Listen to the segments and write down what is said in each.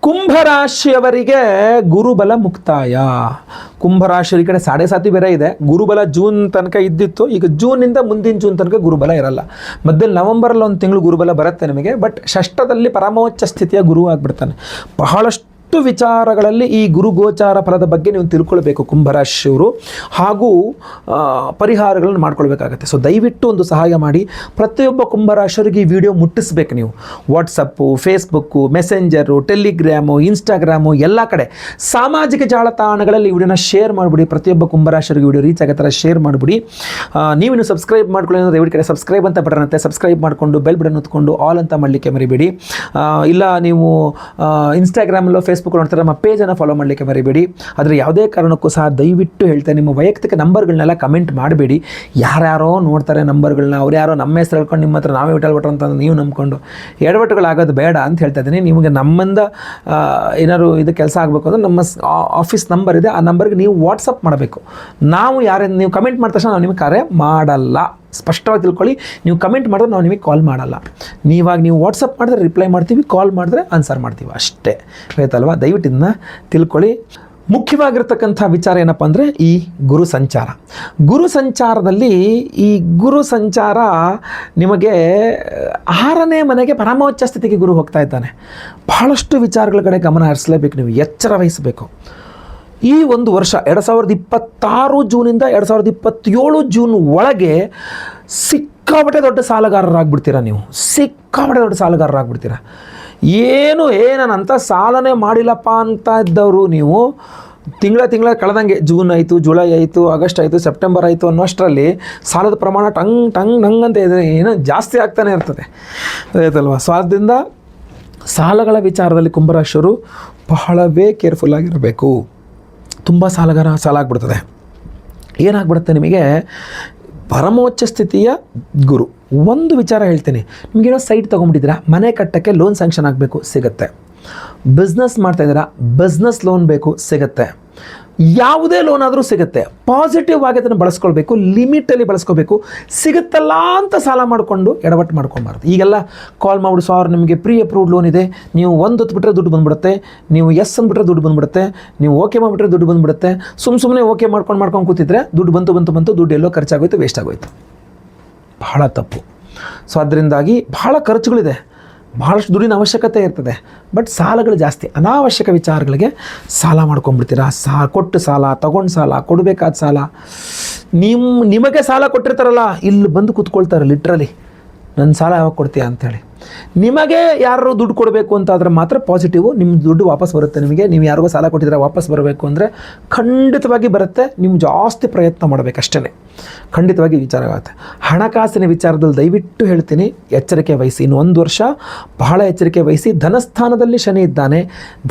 ಕುಂಭರಾಶಿಯವರಿಗೆ ಗುರುಬಲ ಮುಕ್ತಾಯ. ಕುಂಭರಾಶಿಯ ಕಡೆ 7.5 ಬೇರೆ ಇದೆ. ಗುರುಬಲ ಜೂನ್ ತನಕ ಇದ್ದಿತ್ತು, ಈಗ ಜೂನಿಂದ ಮುಂದಿನ ಜೂನ್ ತನಕ ಗುರುಬಲ ಇರಲ್ಲ. ಮಧ್ಯದಲ್ಲಿ ನವಂಬರಲ್ಲಿ ಒಂದು ತಿಂಗಳು ಗುರುಬಲ ಬರುತ್ತೆ ನಿಮಗೆ. ಬಟ್ ಷಷ್ಠದಲ್ಲಿ ಪರಮೋಚ್ಚ ಸ್ಥಿತಿಯ ಗುರು ಆಗಿಬಿಡ್ತಾನೆ. ಬಹಳಷ್ಟು ವಿಚಾರಗಳಲ್ಲಿ ಈ ಗುರು ಗೋಚಾರ ಫಲದ ಬಗ್ಗೆ ನೀವು ತಿಳ್ಕೊಳ್ಬೇಕು ಕುಂಭರಾಶಿಯವರು, ಹಾಗೂ ಪರಿಹಾರಗಳನ್ನು ಮಾಡ್ಕೊಳ್ಬೇಕಾಗತ್ತೆ. ಸೊ ದಯವಿಟ್ಟು ಒಂದು ಸಹಾಯ ಮಾಡಿ, ಪ್ರತಿಯೊಬ್ಬ ಕುಂಭರಾಶಿಯವರಿಗೆ ಈ ವಿಡಿಯೋ ಮುಟ್ಟಿಸ್ಬೇಕು. ನೀವು WhatsApp, Facebook, messenger, Telegram, Instagram ಎಲ್ಲ ಕಡೆ ಸಾಮಾಜಿಕ ಜಾಲತಾಣಗಳಲ್ಲಿ ಈ ವಿಡಿಯೋನ ಶೇರ್ ಮಾಡಿಬಿಡಿ. ಪ್ರತಿಯೊಬ್ಬ ಕುಂಭರಾಶಿಯವರಿಗೆ ವಿಡಿಯೋ ರೀಚ್ ಆಗೋ ಥರ ಶೇರ್ ಮಾಡಿಬಿಡಿ. ನೀವಿನ್ನು ಸಬ್ಸ್ಕ್ರೈಬ್ ಮಾಡ್ಕೊಳ್ಳಿ ಅಂದರೆ ದಯವಿಟ್ಟು ಕಡೆ ಸಬ್ಸ್ಕ್ರೈಬ್ ಅಂತ ಬಟನ್ ಇರುತ್ತೆ, ಸಬ್ಸ್ಕ್ರೈಬ್ ಮಾಡಿಕೊಂಡು ಬೆಲ್ ಬಟನ್ ಹೊತ್ಕೊಂಡು ಆಲ್ ಅಂತ ಮಾಡಲಿಕ್ಕೆ ಮರಿಬೇಡಿ. ಇಲ್ಲ ನೀವು ಇನ್ಸ್ಟಾಗ್ರಾಮಲ್ಲೋ ಫೇಸ್ಬುಕ್ ನೋಡ್ತಾರೆ, ನಮ್ಮ ಪೇಜನ್ನು ಫಾಲೋ ಮಾಡಲಿಕ್ಕೆ ಮರಿಬೇಡಿ. ಆದರೆ ಯಾವುದೇ ಕಾರಣಕ್ಕೂ ಸಹ ದಯವಿಟ್ಟು ಹೇಳ್ತೇನೆ, ನಿಮ್ಮ ವೈಯಕ್ತಿಕ ನಂಬರ್ಗಳನ್ನೆಲ್ಲ ಕಮೆಂಟ್ ಮಾಡಬೇಡಿ. ಯಾರ್ಯಾರೋ ನೋಡ್ತಾರೆ ನಂಬರ್ಗಳನ್ನ, ಅವ್ರು ಯಾರೋ ನಮ್ಮ ಹೆಸರು ಹೇಳ್ಕೊಂಡು ನಿಮ್ಮ ಹತ್ರ ನಾವೇ ಬಿಟ್ಟಲ್ಬಿಟ್ರು ಅಂತ ನೀವು ನಂಬ್ಕೊಂಡು ಎಡವಟ್ಟುಗಳಾಗೋದು ಬೇಡ ಅಂತ ಹೇಳ್ತಾ ಇದ್ದೀನಿ. ನಿಮಗೆ ನಮ್ಮಿಂದ ಏನಾದ್ರು ಇದು ಕೆಲಸ ಆಗಬೇಕು ಅಂದರೆ ನಮ್ಮ ಆಫೀಸ್ ನಂಬರ್ ಇದೆ, ಆ ನಂಬರ್ಗೆ ನೀವು ವಾಟ್ಸಪ್ ಮಾಡಬೇಕು. ನಾವು ಯಾರೇನು ನೀವು ಕಮೆಂಟ್ ಮಾಡಿದ ತಕ್ಷಣ ನಾವು ನಿಮಗೆ ಕರೆ ಮಾಡಲ್ಲ. ಸ್ಪಷ್ಟವಾಗಿ ತಿಳ್ಕೊಳ್ಳಿ, ನೀವು ಕಮೆಂಟ್ ಮಾಡಿದ್ರೆ ನಾವು ನಿಮಗೆ ಕಾಲ್ ಮಾಡಲ್ಲ. ನೀವಾಗ ನೀವು ವಾಟ್ಸಪ್ ಮಾಡಿದ್ರೆ ರಿಪ್ಲೈ ಮಾಡ್ತೀವಿ, ಕಾಲ್ ಮಾಡಿದ್ರೆ ಆನ್ಸರ್ ಮಾಡ್ತೀವಿ, ಅಷ್ಟೇ. ಆಯ್ತಲ್ವಾ? ದಯವಿಟ್ಟು ಇದನ್ನ ತಿಳ್ಕೊಳ್ಳಿ. ಮುಖ್ಯವಾಗಿರ್ತಕ್ಕಂಥ ವಿಚಾರ ಏನಪ್ಪ ಅಂದರೆ ಈ ಗುರು ಸಂಚಾರ. ಗುರು ಸಂಚಾರದಲ್ಲಿ ಈ ಗುರು ಸಂಚಾರ ನಿಮಗೆ 6ನೇ ಮನೆಗೆ ಪರಮೋಚ್ಚ ಸ್ಥಿತಿಗೆ ಗುರು ಹೋಗ್ತಾ ಇದ್ದಾನೆ. ಬಹಳಷ್ಟು ವಿಚಾರಗಳ ಕಡೆ ಗಮನ ಹರಿಸಲೇಬೇಕು, ನೀವು ಎಚ್ಚರ ವಹಿಸಬೇಕು. ಈ ಒಂದು ವರ್ಷ 2026 ಜೂನಿಂದ 2027 ಜೂನ್ ಒಳಗೆ ಸಿಕ್ಕಾಪಟ್ಟೆ ದೊಡ್ಡ ಸಾಲಗಾರರಾಗ್ಬಿಡ್ತೀರ. ನೀವು ಸಿಕ್ಕಾಪಟ್ಟೆ ದೊಡ್ಡ ಸಾಲಗಾರರಾಗ್ಬಿಡ್ತೀರ. ಏನಂತ ಸಾಲನೇ ಮಾಡಿಲ್ಲಪ್ಪ ಅಂತ ಇದ್ದವರು ನೀವು ತಿಂಗಳ ಕಳೆದಂಗೆ ಜೂನ್ ಆಯಿತು, ಜುಲೈ ಆಯಿತು, ಆಗಸ್ಟ್ ಆಯಿತು, ಸೆಪ್ಟೆಂಬರ್ ಆಯಿತು ಅನ್ನೋಷ್ಟರಲ್ಲಿ ಸಾಲದ ಪ್ರಮಾಣ ಟಂಗ್ ಅಂತ ಇದೆ, ಏನೋ ಜಾಸ್ತಿ ಆಗ್ತಾನೆ ಇರ್ತದೆ. ಆಯ್ತಲ್ವ? ಸೊ ಆದ್ದರಿಂದ ಸಾಲಗಳ ವಿಚಾರದಲ್ಲಿ ಕುಂಭರಾಶಿಯವರು ಬಹಳವೇ ಕೇರ್ಫುಲ್ಲಾಗಿರಬೇಕು. ತುಂಬ ಸಾಲ ಆಗ್ಬಿಡ್ತದೆ. ಏನಾಗ್ಬಿಡುತ್ತೆ ನಿಮಗೆ, ಪರಮೋಚ್ಚ ಸ್ಥಿತಿಯ ಗುರು. ಒಂದು ವಿಚಾರ ಹೇಳ್ತೀನಿ, ನಿಮಗೇನೋ ಸೈಟ್ ತೊಗೊಂಬಿಟ್ಟಿದ್ದೀರಾ, ಮನೆ ಕಟ್ಟೋಕ್ಕೆ ಲೋನ್ ಸ್ಯಾಂಕ್ಷನ್ ಆಗಬೇಕು, ಸಿಗುತ್ತೆ. ಬಿಸ್ನೆಸ್ ಮಾಡ್ತಾಯಿದ್ದೀರಾ, ಬಿಸ್ನೆಸ್ ಲೋನ್ ಬೇಕು, ಸಿಗುತ್ತೆ. ಯಾವುದೇ ಲೋನ್ ಆದರೂ ಸಿಗುತ್ತೆ. ಪಾಸಿಟಿವ್ ಆಗಿ ಅದನ್ನು ಬಳಸ್ಕೊಳ್ಬೇಕು, ಲಿಮಿಟಲ್ಲಿ ಬಳಸ್ಕೋಬೇಕು. ಸಿಗುತ್ತಲ್ಲ ಅಂತ ಸಾಲ ಮಾಡಿಕೊಂಡು ಎಡವಟ್ಟು ಮಾಡ್ಕೊಬಾರ್ದು. ಈಗೆಲ್ಲ ಕಾಲ್ ಮಾಡಿಬಿಡು, ಸಾರ್ ನಿಮಗೆ ಪ್ರೀ ಅಪ್ರೂವ್ಡ್ ಲೋನ್ ಇದೆ, ನೀವು ಒಂದು ಹೊತ್ತು ಬಿಟ್ಟರೆ ದುಡ್ಡು ಬಂದುಬಿಡುತ್ತೆ, ನೀವು ಎಸ್ ಅಂದ್ಬಿಟ್ರೆ ದುಡ್ಡು ಬಂದುಬಿಡುತ್ತೆ, ನೀವು ಓಕೆ ಮಾಡಿಬಿಟ್ರೆ ದುಡ್ಡು ಬಂದುಬಿಡುತ್ತೆ. ಸುಮ್ಮನೆ ಓಕೆ ಮಾಡ್ಕೊಂಡು ಕೂತಿದ್ರೆ ದುಡ್ಡು ಬಂತು, ದುಡ್ಡು ಎಲ್ಲೋ ಖರ್ಚಾಗೋಯ್ತು, ವೇಸ್ಟ್ ಆಗೋಯ್ತು. ಬಹಳ ತಪ್ಪು. ಸೊ ಅದರಿಂದಾಗಿ ಬಹಳ ಖರ್ಚುಗಳಿದೆ, ಬಹಳಷ್ಟು ದುಡ್ಡಿನ ಅವಶ್ಯಕತೆ ಇರ್ತದೆ. ಬಟ್ ಸಾಲಗಳು ಜಾಸ್ತಿ, ಅನಾವಶ್ಯಕ ವಿಚಾರಗಳಿಗೆ ಸಾಲ ಮಾಡ್ಕೊಂಡ್ಬಿಡ್ತೀರಾ. ಕೊಟ್ಟು ಸಾಲ, ತೊಗೊಂಡು ಸಾಲ, ಕೊಡಬೇಕಾದ ಸಾಲ. ನಿಮಗೆ ಸಾಲ ಕೊಟ್ಟಿರ್ತಾರಲ್ಲ, ಇಲ್ಲಿ ಬಂದು ಕೂತ್ಕೊಳ್ತಾರೆ ಲಿಟ್ರಲಿ, ನನ್ನ ಸಾಲ ಯಾವಾಗ ಕೊಡ್ತೀಯಾ ಅಂಥೇಳಿ. ನಿಮಗೆ ಯಾರು ದುಡ್ಡು ಕೊಡಬೇಕು ಅಂತಾದರೆ ಮಾತ್ರ ಪಾಸಿಟಿವು, ನಿಮ್ಮ ದುಡ್ಡು ವಾಪಸ್ ಬರುತ್ತೆ ನಿಮಗೆ. ನೀವು ಯಾರಿಗೋ ಸಾಲ ಕೊಟ್ಟಿದ್ರೆ ವಾಪಸ್ ಬರಬೇಕು ಅಂದರೆ ಖಂಡಿತವಾಗಿ ಬರುತ್ತೆ. ನೀವು ಜಾಸ್ತಿ ಪ್ರಯತ್ನ ಮಾಡಬೇಕಷ್ಟೇ, ಖಂಡಿತವಾಗಿ ವಿಚಾರ ಆಗುತ್ತೆ. ಹಣಕಾಸಿನ ವಿಚಾರದಲ್ಲಿ ದಯವಿಟ್ಟು ಹೇಳ್ತೀನಿ, ಎಚ್ಚರಿಕೆ ವಹಿಸಿ. ಇನ್ನು 1 ವರ್ಷ ಬಹಳ ಎಚ್ಚರಿಕೆ ವಹಿಸಿ. ಧನಸ್ಥಾನದಲ್ಲಿ ಶನಿ ಇದ್ದಾನೆ,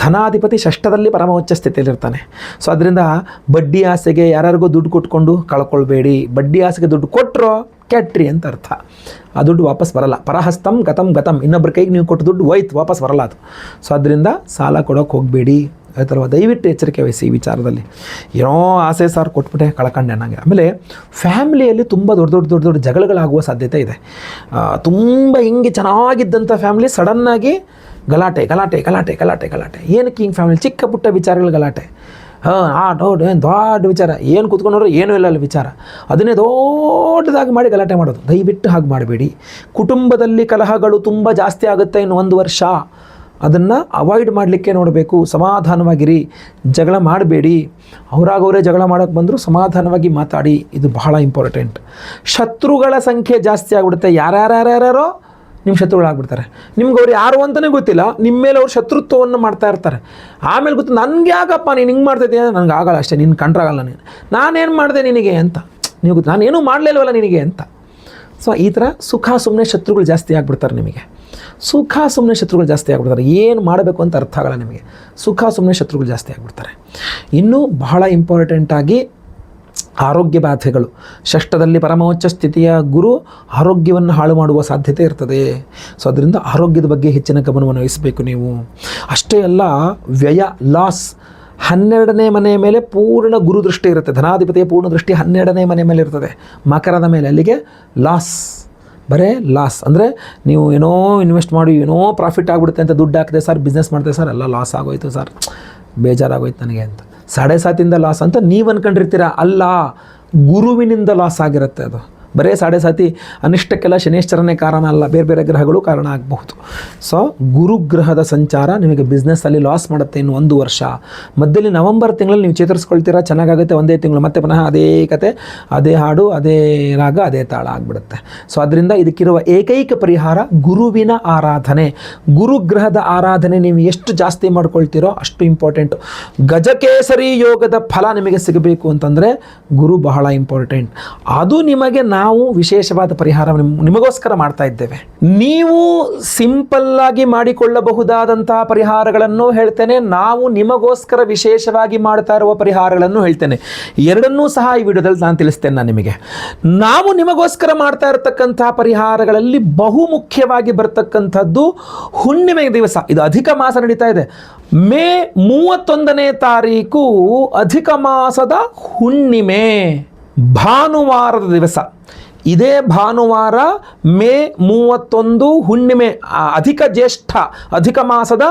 ಧನಾಧಿಪತಿ ಷಷ್ಠದಲ್ಲಿ ಪರಮೋಚ್ಚ ಸ್ಥಿತಿಯಲ್ಲಿರ್ತಾನೆ. ಸೊ ಅದರಿಂದ ಬಡ್ಡಿ ಆಸೆಗೆ ಯಾರಿಗೂ ದುಡ್ಡು ಕೊಟ್ಕೊಂಡು ಕಳ್ಕೊಳ್ಬೇಡಿ. ಬಡ್ಡಿ ಆಸೆಗೆ ದುಡ್ಡು ಕೊಟ್ಟರೋ ಕೆಟ್ರಿ ಅಂತ ಅರ್ಥ. ಆ ದುಡ್ಡು ವಾಪಸ್ ಬರಲ್ಲ. ಪರಹಸ್ತಂ ಗತಂ, ಇನ್ನೊಬ್ಬರ ಕೈಗೆ ನೀವು ಕೊಟ್ಟು ದುಡ್ಡು ಹೋಯ್ತು, ವಾಪಸ್ ಬರಲ್ಲ ಅದು. ಸೊ ಅದರಿಂದ ಸಾಲ ಕೊಡೋಕೆ ಹೋಗಬೇಡಿ. ಆಯ್ತಲ್ವ? ದಯವಿಟ್ಟು ಎಚ್ಚರಿಕೆ ವಹಿಸಿ ಈ ವಿಚಾರದಲ್ಲಿ. ಏನೋ ಆಸೆ ಸಾರ್ ಕೊಟ್ಬಿಟ್ಟೆ ಕಳ್ಕೊಂಡೆ ಅನ್ನಂಗೆ. ಆಮೇಲೆ ಫ್ಯಾಮಿಲಿಯಲ್ಲಿ ತುಂಬ ದೊಡ್ಡ ಜಗಳಗಳಾಗುವ ಸಾಧ್ಯತೆ ಇದೆ. ತುಂಬ ಹಿಂಗೆ ಚೆನ್ನಾಗಿದ್ದಂಥ ಫ್ಯಾಮಿಲಿ ಸಡನ್ನಾಗಿ ಗಲಾಟೆ. ಏನಕ್ಕೆ ಹಿಂಗೆ ಫ್ಯಾಮಿಲಿ ಚಿಕ್ಕ ಪುಟ್ಟ ವಿಚಾರಗಳು ಗಲಾಟೆ. ಏನು ದೊಡ್ಡ ವಿಚಾರ, ಏನು ಕೂತ್ಕೊಂಡ್ರೆ ಏನೂ ಇಲ್ಲ ಅಲ್ಲಿ ವಿಚಾರ, ಅದನ್ನೇ ದೊಡ್ಡದಾಗಿ ಮಾಡಿ ಗಲಾಟೆ ಮಾಡೋದು. ದಯವಿಟ್ಟು ಹಾಗೆ ಮಾಡಬೇಡಿ. ಕುಟುಂಬದಲ್ಲಿ ಕಲಹಗಳು ತುಂಬ ಜಾಸ್ತಿ ಆಗುತ್ತೆ ಇನ್ನು 1 ವರ್ಷ. ಅದನ್ನು ಅವಾಯ್ಡ್ ಮಾಡಲಿಕ್ಕೆ ನೋಡಬೇಕು. ಸಮಾಧಾನವಾಗಿರಿ, ಜಗಳ ಮಾಡಬೇಡಿ. ಅವರೇ ಜಗಳ ಮಾಡೋಕ್ಕೆ ಬಂದರೂ ಸಮಾಧಾನವಾಗಿ ಮಾತಾಡಿ, ಇದು ಬಹಳ ಇಂಪಾರ್ಟೆಂಟ್. ಶತ್ರುಗಳ ಸಂಖ್ಯೆ ಜಾಸ್ತಿ ಆಗಿಬಿಡುತ್ತೆ. ಯಾರ್ಯಾರೋ ನಿಮ್ಮ ಶತ್ರುಗಳಾಗ್ಬಿಡ್ತಾರೆ. ನಿಮ್ಗೆ ಅವ್ರು ಯಾರು ಅಂತಲೇ ಗೊತ್ತಿಲ್ಲ, ನಿಮ್ಮ ಮೇಲೆ ಅವ್ರು ಶತ್ರುತ್ವವನ್ನು ಮಾಡ್ತಾ ಇರ್ತಾರೆ. ಆಮೇಲೆ ಗೊತ್ತು, ನನಗೆ ಯಾಕಪ್ಪ ನೀನು ಹಿಂಗೆ ಮಾಡ್ತಾಯಿದ್ದೀಯ, ನನಗೆ ಆಗಲ್ಲ ಅಷ್ಟೇ, ನಿನ್ನ ಕಂಡ್ರಾಗಲ್ಲ, ನಾನೇನು ಮಾಡಿದೆ ನಿನಗೆ ಅಂತ. ನೀವು ಗೊತ್ತು, ನಾನೇನೂ ಮಾಡಲಿಲ್ವಲ್ಲ ನಿನಗೆ ಅಂತ. ಸೊ ಈ ಥರ ಸುಮ್ಮನೆ ಶತ್ರುಗಳು ಜಾಸ್ತಿ ಆಗಿಬಿಡ್ತಾರೆ ನಿಮಗೆ. ಶತ್ರುಗಳು ಜಾಸ್ತಿ ಆಗಿಬಿಡ್ತಾರೆ. ಏನು ಮಾಡಬೇಕು ಅಂತ ಅರ್ಥ ಆಗಲ್ಲ ನಿಮಗೆ. ಸುಮ್ಮನೆ ಶತ್ರುಗಳು ಜಾಸ್ತಿ ಆಗಿಬಿಡ್ತಾರೆ. ಇನ್ನೂ ಬಹಳ ಇಂಪಾರ್ಟೆಂಟಾಗಿ ಆರೋಗ್ಯ ಬಾಧೆಗಳು. ಷಷ್ಠದಲ್ಲಿ ಪರಮೋಚ್ಚ ಸ್ಥಿತಿಯ ಗುರು ಆರೋಗ್ಯವನ್ನು ಹಾಳು ಮಾಡುವ ಸಾಧ್ಯತೆ ಇರ್ತದೆ. ಸೊ ಅದರಿಂದ ಆರೋಗ್ಯದ ಬಗ್ಗೆ ಹೆಚ್ಚಿನ ಗಮನವನ್ನು ವಹಿಸಬೇಕು ನೀವು. ಅಷ್ಟೇ ಅಲ್ಲ, ವ್ಯಯ, ಲಾಸ್. 12ನೇ ಮನೆಯ ಮೇಲೆ ಪೂರ್ಣ ಗುರು ದೃಷ್ಟಿ ಇರುತ್ತೆ. ಧನಾಧಿಪತಿಯ ಪೂರ್ಣ ದೃಷ್ಟಿ 12ನೇ ಮನೆ ಮೇಲೆ ಇರ್ತದೆ, ಮಕರದ ಮೇಲೆ. ಅಲ್ಲಿಗೆ ಲಾಸ್, ಬರೇ ಲಾಸ್. ಅಂದರೆ ನೀವು ಏನೋ ಇನ್ವೆಸ್ಟ್ ಮಾಡಿ ಏನೋ ಪ್ರಾಫಿಟ್ ಆಗಿಬಿಡುತ್ತೆ ಅಂತ ದುಡ್ಡು ಹಾಕಿದೆ ಸರ್, ಬಿಸ್ನೆಸ್ ಮಾಡ್ತೇವೆ ಸರ್, ಎಲ್ಲ ಲಾಸ್ ಆಗೋಯ್ತು ಸರ್, ಬೇಜಾರಾಗೋಯ್ತು ನನಗೆ ಅಂತ 7.7 ಲಾಸ್ ಅಂತ ನೀವು ಅಂದ್ಕೊಂಡಿರ್ತೀರ. ಅಲ್ಲ, ಗುರುವಿನಿಂದ ಲಾಸ್ ಆಗಿರುತ್ತೆ ಅದು. ಬರೇ 7.7 ಅನಿಷ್ಟಕ್ಕೆಲ್ಲ ಶನೇಶ್ವರನೇ ಕಾರಣ ಅಲ್ಲ, ಬೇರೆ ಬೇರೆ ಗ್ರಹಗಳು ಕಾರಣ ಆಗಬಹುದು. ಸೊ ಗುರುಗ್ರಹದ ಸಂಚಾರ ನಿಮಗೆ ಬಿಸ್ನೆಸ್ಸಲ್ಲಿ ಲಾಸ್ ಮಾಡುತ್ತೆ ಇನ್ನು 1 ವರ್ಷ. ಮಧ್ಯದಲ್ಲಿ ನವಂಬರ್ ತಿಂಗಳಲ್ಲಿ ನೀವು ಚೇತರಿಸ್ಕೊಳ್ತೀರಾ, ಚೆನ್ನಾಗಾಗುತ್ತೆ, 1 ತಿಂಗಳು ಮತ್ತೆ ಪುನಃ ಅದೇ ಕತೆ, ಅದೇ ಹಾಡು, ಅದೇ ರಾಗ, ಅದೇ ತಾಳ ಆಗಿಬಿಡುತ್ತೆ. ಸೊ ಅದರಿಂದ ಇದಕ್ಕಿರುವ ಏಕೈಕ ಪರಿಹಾರ ಗುರುವಿನ ಆರಾಧನೆ. ಗುರುಗ್ರಹದ ಆರಾಧನೆ ನೀವು ಎಷ್ಟು ಜಾಸ್ತಿ ಮಾಡ್ಕೊಳ್ತೀರೋ ಅಷ್ಟು ಇಂಪಾರ್ಟೆಂಟು. ಗಜಕೇಸರಿ ಯೋಗದ ಫಲ ನಿಮಗೆ ಸಿಗಬೇಕು ಅಂತಂದರೆ ಗುರು ಬಹಳ ಇಂಪಾರ್ಟೆಂಟ್. ಅದು ನಿಮಗೆ ನಾವು ವಿಶೇಷವಾದ ಪರಿಹಾರ ನಿಮಗೋಸ್ಕರ ಮಾಡ್ತಾ ಇದ್ದೇವೆ. ನೀವು ಸಿಂಪಲ್ ಆಗಿ ಮಾಡಿಕೊಳ್ಳಬಹುದಾದಂತಹ ಪರಿಹಾರಗಳನ್ನು ಹೇಳ್ತೇನೆ, ನಾವು ನಿಮಗೋಸ್ಕರ ವಿಶೇಷವಾಗಿ ಮಾಡ್ತಾ ಇರುವ ಪರಿಹಾರಗಳನ್ನು ಹೇಳ್ತೇನೆ. ಎರಡನ್ನೂ ಸಹ ಈ ವಿಡಿಯೋದಲ್ಲಿ ನಾನು ತಿಳಿಸ್ತೇನೆ. ನಾನು ನಿಮಗೆ ನಾವು ನಿಮಗೋಸ್ಕರ ಮಾಡ್ತಾ ಇರತಕ್ಕಂತಹ ಪರಿಹಾರಗಳಲ್ಲಿ ಬಹುಮುಖ್ಯವಾಗಿ ಬರ್ತಕ್ಕಂಥದ್ದು ಹುಣ್ಣಿಮೆ ದಿವಸ. ಇದು ಅಧಿಕ ಮಾಸ ನಡೀತಾ ಇದೆ. ಮೇ 31ನೇ ತಾರೀಕು ಅಧಿಕ ಮಾಸದ ಹುಣ್ಣಿಮೆ, ಭಾನುವಾರದ ದಿವಸ. ಇದೇ ಭಾನುವಾರ ಮೇ 31 ಹುಣ್ಣಿಮೆ, ಅಧಿಕ ಜ್ಯೇಷ್ಠ ಅಧಿಕ ಮಾಸದ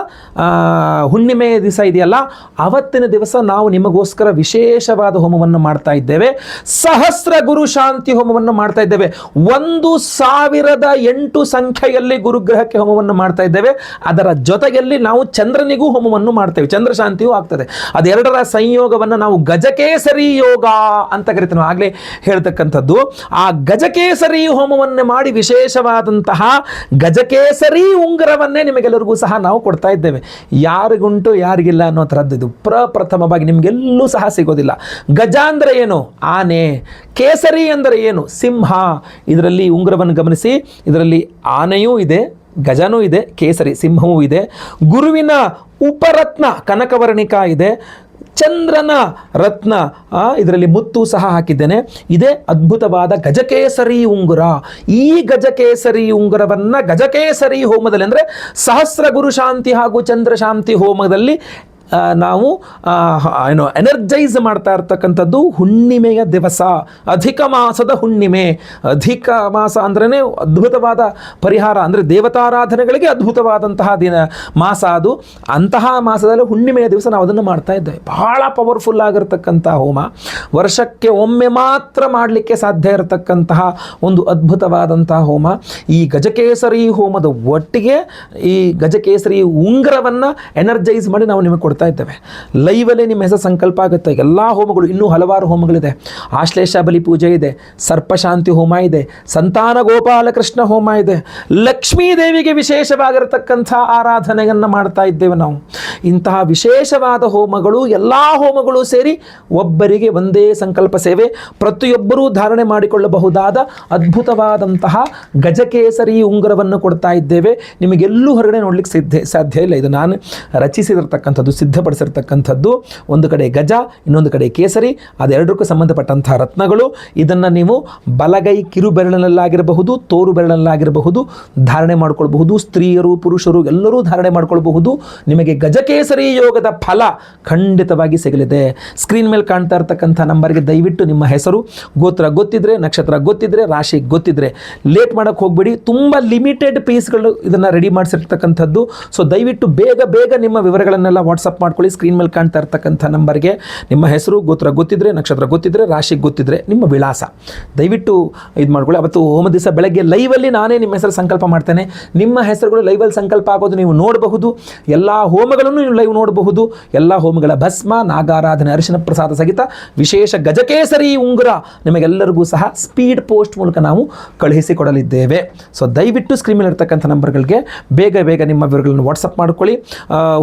ಹುಣ್ಣಿಮೆ ದಿವಸ ಇದೆಯಲ್ಲ, ಅವತ್ತಿನ ದಿವಸ ನಾವು ನಿಮಗೋಸ್ಕರ ವಿಶೇಷವಾದ ಹೋಮವನ್ನು ಮಾಡ್ತಾ ಇದ್ದೇವೆ. ಸಹಸ್ರ ಗುರು ಶಾಂತಿ ಹೋಮವನ್ನು ಮಾಡ್ತಾ ಇದ್ದೇವೆ. 1008 ಸಂಖ್ಯೆಯಲ್ಲಿ ಗುರುಗ್ರಹಕ್ಕೆ ಹೋಮವನ್ನು ಮಾಡ್ತಾ ಇದ್ದೇವೆ. ಅದರ ಜೊತೆಯಲ್ಲಿ ನಾವು ಚಂದ್ರನಿಗೂ ಹೋಮವನ್ನು ಮಾಡ್ತೇವೆ, ಚಂದ್ರ ಶಾಂತಿಯೂ ಆಗ್ತದೆ. ಅದೆರಡರ ಸಂಯೋಗವನ್ನು ನಾವು ಗಜಕೇಸರಿ ಯೋಗ ಅಂತ ಕರಿತೇವೆ. ನಾವು ಆಗಲೇ ಹೇಳ್ತಕ್ಕಂಥದ್ದು ಆ ಗಜಕೇಸರಿ ಹೋಮವನ್ನೇ ಮಾಡಿ ವಿಶೇಷವಾದಂತಹ ಗಜಕೇಸರಿ ಉಂಗುರವನ್ನೇ ನಿಮಗೆಲ್ಲರಿಗೂ ಸಹ ನಾವು ಕೊಡ್ತಾ ಇದ್ದೇವೆ. ಯಾರಿಗುಂಟು ಯಾರಿಗಿಲ್ಲ ಅನ್ನೋ ಥರದ್ದು ಇದು ಪ್ರಪ್ರಥಮವಾಗಿ ನಿಮಗೆಲ್ಲೂ ಸಹ ಸಿಗೋದಿಲ್ಲ. ಗಜ ಅಂದರೆ ಏನು? ಆನೆ. ಕೇಸರಿ ಅಂದರೆ ಏನು? ಸಿಂಹ. ಇದರಲ್ಲಿ ಉಂಗುರವನ್ನು ಗಮನಿಸಿ, ಇದರಲ್ಲಿ ಆನೆಯೂ ಇದೆ, ಗಜನೂ ಇದೆ, ಕೇಸರಿ ಸಿಂಹವೂ ಇದೆ. ಗುರುವಿನ ಉಪರತ್ನ ಕನಕವರ್ಣಿಕ ಇದೆ, ಚಂದ್ರನ ರತ್ನ ಇದರಲ್ಲಿ ಮುತ್ತು ಸಹ ಹಾಕಿದ್ದೇನೆ. ಇದೇ ಅದ್ಭುತವಾದ ಗಜಕೇಸರಿ ಉಂಗುರ. ಈ ಗಜಕೇಸರಿ ಉಂಗುರವನ್ನು ಗಜಕೇಸರಿ ಹೋಮದಲ್ಲಿ, ಅಂದರೆ ಸಹಸ್ರ ಗುರು ಶಾಂತಿ ಹಾಗೂ ಚಂದ್ರ ಶಾಂತಿ ಹೋಮದಲ್ಲಿ ನಾವು ಎನರ್ಜೈಸ್ ಮಾಡ್ತಾ ಇರ್ತಕ್ಕಂಥದ್ದು ಹುಣ್ಣಿಮೆಯ ದಿವಸ, ಅಧಿಕ ಮಾಸದ ಹುಣ್ಣಿಮೆ. ಅಧಿಕ ಮಾಸ ಅಂದ್ರೇ ಅದ್ಭುತವಾದ ಪರಿಹಾರ, ಅಂದರೆ ದೇವತಾರಾಧನೆಗಳಿಗೆ ಅದ್ಭುತವಾದಂತಹ ಮಾಸ ಅದು. ಅಂತಹ ಮಾಸದಲ್ಲಿ ಹುಣ್ಣಿಮೆಯ ದಿವಸ ನಾವು ಅದನ್ನು ಮಾಡ್ತಾ ಇದ್ದೇವೆ. ಬಹಳ ಪವರ್ಫುಲ್ ಆಗಿರ್ತಕ್ಕಂಥ ಹೋಮ, ವರ್ಷಕ್ಕೆ ಒಮ್ಮೆ ಮಾತ್ರ ಮಾಡಲಿಕ್ಕೆ ಸಾಧ್ಯ ಇರತಕ್ಕಂತಹ ಒಂದು ಅದ್ಭುತವಾದಂತಹ ಹೋಮ. ಈ ಗಜಕೇಸರಿ ಹೋಮದ ಒಟ್ಟಿಗೆ ಈ ಗಜಕೇಸರಿ ಉಂಗುರವನ್ನು ಎನರ್ಜೈಸ್ ಮಾಡಿ ನಾವು ನಿಮಗೆ ಕೊಡ್ತಾ ಇದ್ದೇವೆ. ಲೈವಲ್ಲೇ ನಿಮ್ಮ ಹೆಸರು ಸಂಕಲ್ಪ ಆಗುತ್ತೆ. ಎಲ್ಲ ಹೋಮಗಳು, ಇನ್ನೂ ಹಲವಾರು ಹೋಮಗಳಿದೆ. ಆಶ್ಲೇಷ ಬಲಿ ಪೂಜೆ ಇದೆ, ಸರ್ಪಶಾಂತಿ ಹೋಮ ಇದೆ, ಸಂತಾನ ಗೋಪಾಲಕೃಷ್ಣ ಹೋಮ ಇದೆ, ಲಕ್ಷ್ಮೀ ದೇವಿಗೆ ವಿಶೇಷವಾಗಿರತಕ್ಕಂಥ ಆರಾಧನೆಯನ್ನು ಮಾಡ್ತಾ ಇದ್ದೇವೆ ನಾವು. ಇಂತಹ ವಿಶೇಷವಾದ ಹೋಮಗಳು, ಎಲ್ಲ ಹೋಮಗಳು ಸೇರಿ ಒಬ್ಬರಿಗೆ ಒಂದೇ ಸಂಕಲ್ಪ ಸೇವೆ, ಪ್ರತಿಯೊಬ್ಬರೂ ಧಾರಣೆ ಮಾಡಿಕೊಳ್ಳಬಹುದಾದ ಅದ್ಭುತವಾದಂತಹ ಗಜಕೇಸರಿ ಉಂಗುರವನ್ನು ಕೊಡ್ತಾ ಇದ್ದೇವೆ. ನಿಮಗೆಲ್ಲೂ ಹೊರಗಡೆ ನೋಡ್ಲಿಕ್ಕೆ ಸಾಧ್ಯ ಇಲ್ಲ. ಇದು ನಾನು ರಚಿಸಿರ್ತಕ್ಕಂಥದ್ದು, ಸಿದ್ಧಪಡಿಸಿರ್ತಕ್ಕಂಥದ್ದು. ಒಂದು ಕಡೆ ಗಜ, ಇನ್ನೊಂದು ಕಡೆ ಕೇಸರಿ, ಅದೆರಡಕ್ಕೂ ಸಂಬಂಧಪಟ್ಟಂತಹ ರತ್ನಗಳು. ಇದನ್ನು ನೀವು ಬಲಗೈ ಕಿರು ಬೆರಳಿನಲ್ಲಾಗಿರಬಹುದು, ತೋರು ಬೆರಳಿನಲ್ಲಾಗಿರಬಹುದು ಧಾರಣೆ ಮಾಡ್ಕೊಳ್ಬಹುದು. ಸ್ತ್ರೀಯರು ಪುರುಷರು ಎಲ್ಲರೂ ಧಾರಣೆ ಮಾಡ್ಕೊಳ್ಬಹುದು. ನಿಮಗೆ ಗಜಕೇಸರಿ ಯೋಗದ ಫಲ ಖಂಡಿತವಾಗಿ ಸಿಗಲಿದೆ. ಸ್ಕ್ರೀನ್ ಮೇಲೆ ಕಾಣ್ತಾ ಇರ್ತಕ್ಕಂಥ ನಂಬರ್ಗೆ ದಯವಿಟ್ಟು ನಿಮ್ಮ ಹೆಸರು, ಗೋತ್ರ ಗೊತ್ತಿದ್ರೆ, ನಕ್ಷತ್ರ ಗೊತ್ತಿದ್ರೆ, ರಾಶಿ ಗೊತ್ತಿದ್ರೆ ಲೇಟ್ ಮಾಡೋಕ್ಕೆ ಹೋಗ್ಬೇಡಿ. ತುಂಬ ಲಿಮಿಟೆಡ್ ಪೀಸ್ಗಳು ಇದನ್ನು ರೆಡಿ ಮಾಡಿಸಿರ್ತಕ್ಕಂಥದ್ದು. ಸೊ ದಯವಿಟ್ಟು ಬೇಗ ಬೇಗ ನಿಮ್ಮ ವಿವರಗಳನ್ನೆಲ್ಲ ವಾಟ್ಸಪ್ ಮಾಡ್ಕೊಳ್ಳಿ. ಸ್ಕ್ರೀನ್ ಮೇಲೆ ಕಾಣ್ತಾ ಇರ್ತಕ್ಕಂಥ ನಂಬರ್ಗೆ ನಿಮ್ಮ ಹೆಸರು, ಗೋತ್ರ ಗೊತ್ತಿದ್ರೆ, ನಕ್ಷತ್ರ ಗೊತ್ತಿದ್ರೆ, ರಾಶಿ ಗೊತ್ತಿದ್ರೆ, ನಿಮ್ಮ ವಿಳಾಸ ದಯವಿಟ್ಟು ಇದು ಮಾಡ್ಕೊಳ್ಳಿ. ಅವತ್ತು ಹೋಮ ದಿವಸ ಬೆಳಗ್ಗೆ ಲೈವಲ್ಲಿ ನಾನೇ ನಿಮ್ಮ ಹೆಸರು ಸಂಕಲ್ಪ ಮಾಡ್ತೇನೆ. ನಿಮ್ಮ ಹೆಸರುಗಳು ಲೈವಲ್ಲಿ ಸಂಕಲ್ಪ ಆಗೋದು ನೀವು ನೋಡಬಹುದು. ಎಲ್ಲ ಹೋಮಗಳನ್ನು ನೀವು ಲೈವ್ ನೋಡಬಹುದು. ಎಲ್ಲ ಹೋಮಗಳ ಭಸ್ಮ, ನಾಗಾರಾಧನೆ, ಅರಿಶಿನ ಪ್ರಸಾದ ಸಹಿತ ವಿಶೇಷ ಗಜಕೇಸರಿ ಉಂಗುರ ನಿಮಗೆಲ್ಲರಿಗೂ ಸಹ ಸ್ಪೀಡ್ ಪೋಸ್ಟ್ ಮೂಲಕ ನಾವು ಕಳುಹಿಸಿಕೊಡಲಿದ್ದೇವೆ. ಸೊ ದಯವಿಟ್ಟು ಸ್ಕ್ರೀನ್ ಮೇಲೆ ಇರ್ತಕ್ಕಂಥ ನಂಬರ್ಗಳಿಗೆ ಬೇಗ ಬೇಗ ನಿಮ್ಮ ವಿವರಗಳನ್ನು ವಾಟ್ಸಪ್ ಮಾಡ್ಕೊಳ್ಳಿ.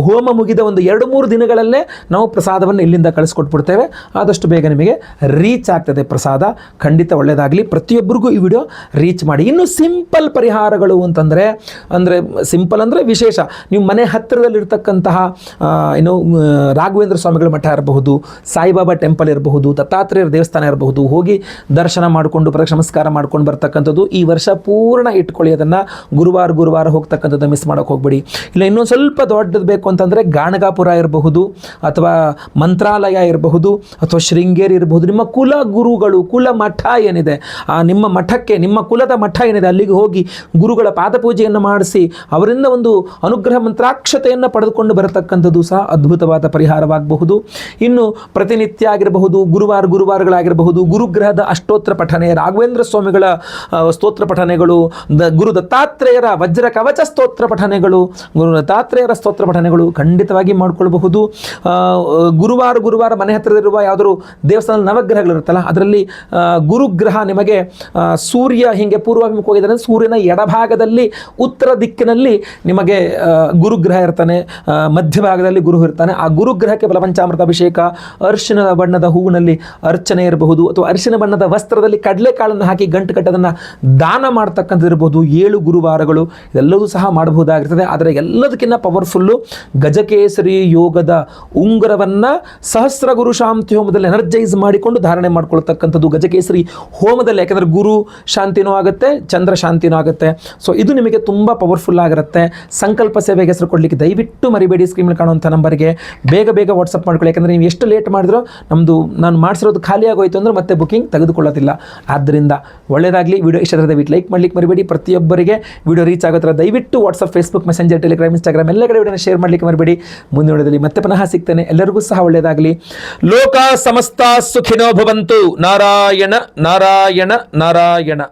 ಹೋಮ ಮುಗಿದ ಒಂದು 2-3 ದಿನಗಳಲ್ಲೇ ನಾವು ಪ್ರಸಾದವನ್ನು ಇಲ್ಲಿಂದ ಕಳಿಸ್ಕೊಟ್ಬಿಡ್ತೇವೆ. ಆದಷ್ಟು ಬೇಗ ನಿಮಗೆ ರೀಚ್ ಆಗ್ತದೆ ಪ್ರಸಾದ. ಖಂಡಿತ ಒಳ್ಳೆಯದಾಗಲಿ. ಪ್ರತಿಯೊಬ್ಬರಿಗೂ ಈ ವಿಡಿಯೋ ರೀಚ್ ಮಾಡಿ. ಇನ್ನು ಸಿಂಪಲ್ ಪರಿಹಾರಗಳು ಅಂತಂದರೆ, ಸಿಂಪಲ್ ಅಂದರೆ ವಿಶೇಷ, ನೀವು ಮನೆ ಹತ್ತಿರದಲ್ಲಿರ್ತಕ್ಕಂತಹ ರಾಘವೇಂದ್ರ ಸ್ವಾಮಿಗಳ ಮಠ ಇರಬಹುದು, ಸಾಯಿಬಾಬಾ ಟೆಂಪಲ್ ಇರಬಹುದು, ದತ್ತಾತ್ರೇಯರ ದೇವಸ್ಥಾನ ಇರಬಹುದು, ಹೋಗಿ ದರ್ಶನ ಮಾಡಿಕೊಂಡು ಪ್ರದಕ್ಷಿಣ ನಮಸ್ಕಾರ ಮಾಡ್ಕೊಂಡು ಬರ್ತಕ್ಕಂಥದ್ದು ಈ ವರ್ಷ ಪೂರ್ಣ ಇಟ್ಕೊಳ್ಳಿ. ಅದನ್ನು ಗುರುವಾರ ಹೋಗ್ತಕ್ಕಂಥದ್ದು ಮಿಸ್ ಮಾಡೋಕ್ಕೆ ಹೋಗ್ಬೇಡಿ. ಇಲ್ಲ ಇನ್ನೊಂದು ಸ್ವಲ್ಪ ದೊಡ್ಡದು ಬೇಕು ಅಂತಂದರೆ ಗಾಣಗಾಪುರ ಇರಬಹುದು, ಅಥವಾ ಮಂತ್ರಾಲಯ ಇರಬಹುದು, ಅಥವಾ ಶೃಂಗೇರಿ ಇರಬಹುದು, ನಿಮ್ಮ ಕುಲ ಗುರುಗಳು, ಕುಲ ಮಠ ಏನಿದೆ, ಆ ನಿಮ್ಮ ಮಠಕ್ಕೆ, ನಿಮ್ಮ ಕುಲದ ಮಠ ಏನಿದೆ ಅಲ್ಲಿಗೆ ಹೋಗಿ ಗುರುಗಳ ಪಾದಪೂಜೆಯನ್ನು ಮಾಡಿಸಿ ಅವರಿಂದ ಒಂದು ಅನುಗ್ರಹ ಮಂತ್ರಾಕ್ಷತೆಯನ್ನು ಪಡೆದುಕೊಂಡು ಬರತಕ್ಕಂಥದ್ದು ಸಹ ಅದ್ಭುತವಾದ ಪರಿಹಾರವಾಗಬಹುದು. ಇನ್ನು ಪ್ರತಿನಿತ್ಯ ಆಗಿರಬಹುದು, ಗುರುವಾರಗಳಾಗಿರಬಹುದು, ಗುರುಗ್ರಹದ ಅಷ್ಟೋತ್ರ ಪಠನೆ, ರಾಘವೇಂದ್ರ ಸ್ವಾಮಿಗಳ ಸ್ತೋತ್ರ ಪಠನೆಗಳು, ಗುರು ದತ್ತಾತ್ರೇಯರ ವಜ್ರ ಕವಚ ಸ್ತೋತ್ರ ಪಠನೆಗಳು, ಗುರು ದತ್ತಾತ್ರೇಯರ ಸ್ತೋತ್ರ ಪಠನೆಗಳು ಖಂಡಿತವಾಗಿ ಮಾಡಿಕೊಳ್ಳಬಹುದು. ಗುರುವಾರ ಮನೆ ಹತ್ತಿರವಿರುವ ಯಾವುದಾದ್ರು ದೇವಸ್ಥಾನದ ನವಗ್ರಹಗಳಿರುತ್ತಲ್ಲ, ಅದರಲ್ಲಿ ಗುರುಗ್ರಹ ನಿಮಗೆ ಸೂರ್ಯ ಹೀಗೆ ಪೂರ್ವಾಭಿಮುಖವಾಗಿದ್ದರೆ ಸೂರ್ಯನ ಎಡಭಾಗದಲ್ಲಿ ಉತ್ತರ ದಿಕ್ಕಿನಲ್ಲಿ ನಿಮಗೆ ಗುರುಗ್ರಹ ಇರ್ತಾನೆ, ಮಧ್ಯಭಾಗದಲ್ಲಿ ಗುರು ಇರ್ತಾನೆ. ಆ ಗುರುಗ್ರಹಕ್ಕೆ ಬಲಪಂಚಾಮೃತ ಅಭಿಷೇಕ, ಅರಿಶಿನ ಬಣ್ಣದ ಹೂವಿನಲ್ಲಿ ಅರ್ಚನೆ ಇರಬಹುದು, ಅಥವಾ ಅರಿಶಿನ ಬಣ್ಣದ ವಸ್ತ್ರದಲ್ಲಿ ಕಡಲೆಕಾಳನ್ನು ಹಾಕಿ ಗಂಟು ಕಟ್ಟೋದನ್ನು ದಾನ ಮಾಡ್ತಕ್ಕಂಥದ್ದು ಇರಬಹುದು. 7 ಗುರುವಾರಗಳು ಇದೆಲ್ಲವೂ ಸಹ ಮಾಡಬಹುದಾಗಿರ್ತದೆ. ಆದರೆ ಎಲ್ಲದಕ್ಕಿಂತ ಪವರ್ಫುಲ್ಲು ಗಜಕೇಸರಿ ಯೋಗದ ಉಂಗುರವನ್ನು ಸಹಸ್ರ ಗುರು ಶಾಂತಿ ಹೋಮದಲ್ಲಿ ಎನರ್ಜೈಸ್ ಮಾಡಿಕೊಂಡು ಧಾರಣೆ ಮಾಡ್ಕೊಳ್ತಕ್ಕಂಥದ್ದು ಗಜಕೇಸರಿ ಹೋಮದಲ್ಲಿ. ಯಾಕಂದರೆ ಗುರು ಶಾಂತಿನೂ ಆಗುತ್ತೆ, ಚಂದ್ರ ಶಾಂತಿನೂ ಆಗುತ್ತೆ. ಸೊ ಇದು ನಿಮಗೆ ತುಂಬ ಪವರ್ಫುಲ್ ಆಗಿರುತ್ತೆ. ಸಂಕಲ್ಪ ಸೇವೆಗೆ ಹೆಸರು ಕೊಡಲಿಕ್ಕೆ ದಯವಿಟ್ಟು ಮರಿಬೇಡಿ. ಸ್ಕ್ರೀನಲ್ಲಿ ಕಾಣುವಂಥ ನಂಬರ್ಗೆ ಬೇಗ ವಾಟ್ಸಪ್ ಮಾಡ್ಕೊಳ್ಳಿ. ಯಾಕಂದರೆ ನೀವು ಎಷ್ಟು ಲೇಟ್ ಮಾಡಿದ್ರೋ ನಮ್ಮದು ನಾನು ಮಾಡಿಸಿರೋದು ಖಾಲಿ ಆಗೋಯ್ತು ಅಂದರೆ ಮತ್ತೆ ಬುಕಿಂಗ್ ತೆಗೆದುಕೊಳ್ಳೋದಿಲ್ಲ. ಆದ್ದರಿಂದ ಒಳ್ಳೆಯದಾಗಲಿ. ವಿಡಿಯೋ ಇಷ್ಟ ಆದರೆ ದಯವಿಟ್ಟು ಲೈಕ್ ಮಾಡಲಿಕ್ಕೆ ಮರಿಬೇಡಿ. ಪ್ರತಿಯೊಬ್ಬರಿಗೆ ವಿಡಿಯೋ ರೀಚ್ ಆಗೋ ಥರ ದಯವಿಟ್ಟು WhatsApp, Facebook, messenger, Telegram, Instagram ಎಲ್ಲ ಕಡೆ ವಿಡಿಯೋನ ಶೇರ್ ಮಾಡಲಿಕ್ಕೆ ಮರಿಬೇಡಿ. ಮುಂದಿನ ವಿಡಿಯೋದಲ್ಲಿ ಮತ್ತೆ ಪುನಃ ಸಿಗ್ತೇನೆ. ಎಲ್ಲರಿಗೂ ಸಹ ಒಳ್ಳೆಯದಾಗಲಿ. ಲೋಕ ಸಮಸ್ತ ಸುಖಿನೋ ಭವಂತು. ನಾರಾಯಣ ನಾರಾಯಣ ನಾರಾಯಣ.